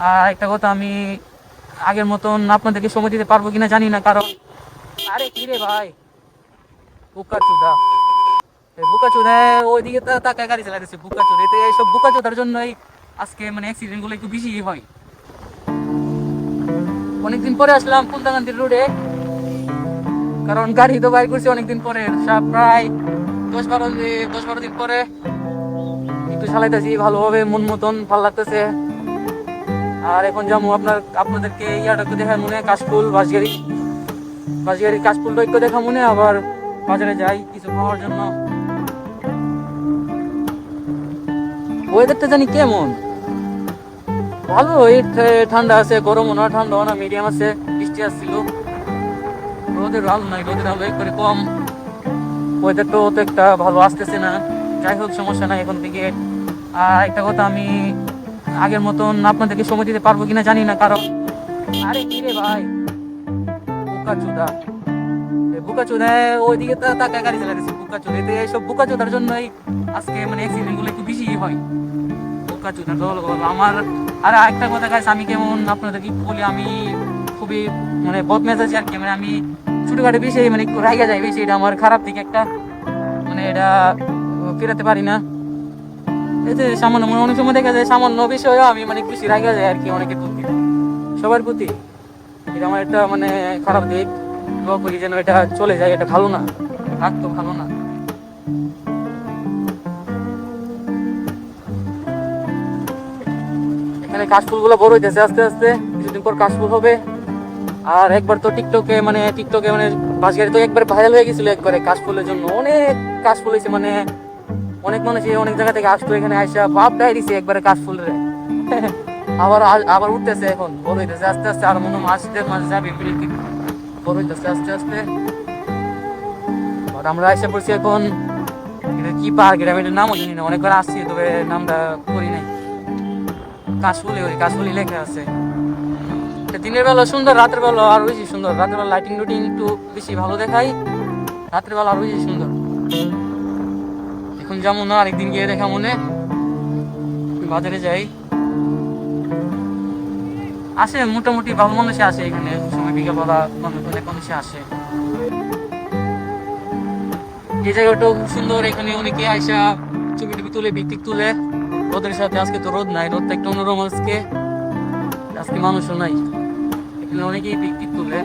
আর একটা কথা, আমি আগের মতন আপনাদেরকে সময় দিতে পারবো কিনা জানি না, কারণ আরে কি রে ভাই, বুকা চুদা, বুকা চুদা ওইদিকে তাকায় গাড়ি চালাতেছে, বুকা চুদা। এতে এইসব বুকা চুদার জন্যই আজকে মানে অ্যাক্সিডেন্ট গুলো একটু বেশি হয়। অনেকদিন পরে আসলাম কুন্দাকান্দির রোডে, কারণ গাড়ি তো বাইর করছি অনেকদিন পরে, প্রায় 10-12 দিন পরে একটু চালাইতেছি ভালোভাবে, মন মতন ভালো লাগতেছে। আর এখন যাবো আপনাদেরকে ইয়াটা একটু দেখা মনে, কাশফুল বাঁশগাড়ি কাশফুলটা একটু দেখা মনে, আবার বাজারে যাই কিছু খাওয়ার জন্য। ওয়েদারটা জানি কেমন, ভালো, এই ঠান্ডা আছে, গরমও না ঠান্ডাও না, মিডিয়াম আছে। বৃষ্টি আসছিল, রোদের আলো নাই, রোদের আলো একবারে কম। ওয়েদারটাও তো একটা ভালো আসতেছে না। যাই হোক, সমস্যা নাই এখন থেকে। আর একটা কথা, আমি আগের মতন আপনাদেরকে সময় দিতে পারবো কিনা জানি না, কারণ আরে কি রে ভাই, বুকা চুদা, বুকা চুদা ওইদিকে তাকায় গাড়ি চালাতেছে, বুকা চুদা। এতে এইসব বুকা চুদার জন্যই আজকে মানে অ্যাক্সিডেন্ট গুলো একটু বেশি হয়। বুকা চুদা দল আমার। আর একটা কথা গাইস, আমি কেমন আপনাদেরকে বলি, আমি খুবই মানে বদমেজাজি আর কি, মানে আমি ছোটখাটো বিষয়ে মানে একটু রাইগা যাই বেশি, এটা আমার খারাপ দিক একটা, মানে এটা ফেরাতে পারি না। এই যে সামান্য মানে অনেক সময় দেখা যায় সামান্য বিষয়েও আমি মানে খুশি রাখা যায় আর কি, অনেকের প্রতি, সবার প্রতি। এটা আমার একটা মানে খারাপ দিক। দোয়া করি যেন এটা চলে যায়, এটা ভালো না, রাখতো ভালো না। এখানে কাশফুল গুলো বড় হইতেছে আস্তে আস্তে, কিছুদিন পর কাশফুল হবে। আর একবার তো টিকটকে মানে বাসগাড়ি তো একবার ভাইরাল হয়ে গেছিল একবারে কাশফুলের জন্য, অনেক কাশফুল হয়েছে, মানে অনেক মানুষ অনেক জায়গা থেকে আসতো এখানে, আইসা বাপ ডাই দিছে একবারে কাশফুলের। আবার আবার উঠতেছে, এখন বড় হইতেছে আস্তে আস্তে, আর মনে হয় মাস যাবে, বড় হইতেছে আস্তে আস্তে। আর আমরা আইসা পড়ছি এখন, এটা কি পার্ক, এটা আমি এটার নামও জানি না, অনেকবার আসছি তবে নামটা করি নাই। কাশফুলি লেখা আছে। দিনের বেলা সুন্দর, রাতের বেলা আরো বেশি সুন্দর। রাতের বেলা লাইটিং রুটিং একটু বেশি ভালো দেখাই, রাতের বেলা আরো বেশি সুন্দর। এখন যেমন না, আরেকদিন গিয়ে দেখা মনে, বাজারে যাই। আসে মোটামুটি ভালো মানুষে আসে এখানে, সময় বিকেলবেলা অনেক মানুষে আসে। এই জায়গাটাও খুব সুন্দর, এখানে অনেকে আইসা ছবি টবি তুলে, পিকনিক তুলে রোদের সাথে। আজকে তো রোদ নাই, রোদটা একটু অন্যরকম আজকে, মানুষও নাই, এখানে অনেকেই পিকনিক তুলে।